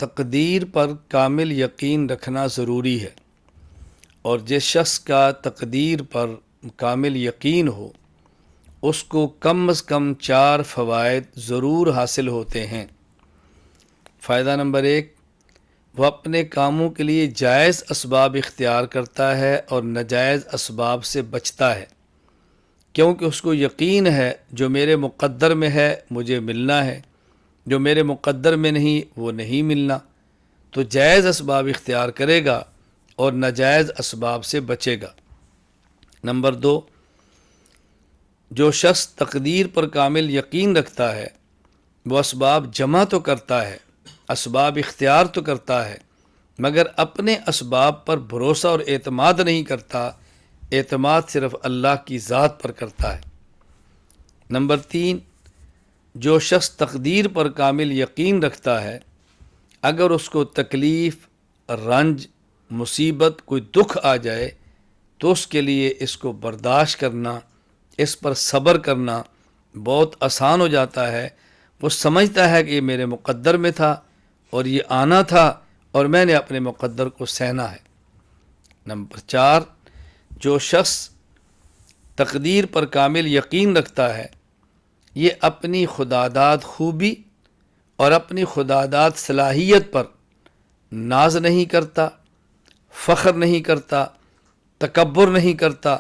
تقدیر پر کامل یقین رکھنا ضروری ہے، اور جس شخص کا تقدیر پر کامل یقین ہو اس کو کم از کم 4 فوائد ضرور حاصل ہوتے ہیں۔ فائدہ نمبر 1، وہ اپنے کاموں کے لیے جائز اسباب اختیار کرتا ہے اور ناجائز اسباب سے بچتا ہے، کیونکہ اس کو یقین ہے جو میرے مقدر میں ہے مجھے ملنا ہے، جو میرے مقدر میں نہیں وہ نہیں ملنا، تو جائز اسباب اختیار کرے گا اور ناجائز اسباب سے بچے گا۔ نمبر 2، جو شخص تقدیر پر کامل یقین رکھتا ہے وہ اسباب جمع تو کرتا ہے، اسباب اختیار تو کرتا ہے، مگر اپنے اسباب پر بھروسہ اور اعتماد نہیں کرتا، اعتماد صرف اللہ کی ذات پر کرتا ہے۔ نمبر 3، جو شخص تقدیر پر کامل یقین رکھتا ہے اگر اس کو تکلیف، رنج، مصیبت، کوئی دکھ آ جائے تو اس کے لیے اس کو برداشت کرنا، اس پر صبر کرنا بہت آسان ہو جاتا ہے۔ وہ سمجھتا ہے کہ یہ میرے مقدر میں تھا اور یہ آنا تھا اور میں نے اپنے مقدر کو سہنا ہے۔ نمبر 4، جو شخص تقدیر پر کامل یقین رکھتا ہے یہ اپنی خداداد خوبی اور اپنی خداداد صلاحیت پر ناز نہیں کرتا، فخر نہیں کرتا، تکبر نہیں کرتا،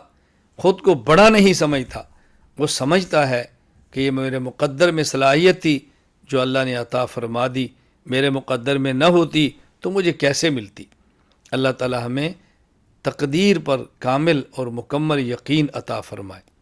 خود کو بڑا نہیں سمجھتا۔ وہ سمجھتا ہے کہ یہ میرے مقدر میں صلاحیت تھی جو اللہ نے عطا فرما دی، میرے مقدر میں نہ ہوتی تو مجھے کیسے ملتی۔ اللہ تعالی ہمیں تقدیر پر کامل اور مکمل یقین عطا فرمائے۔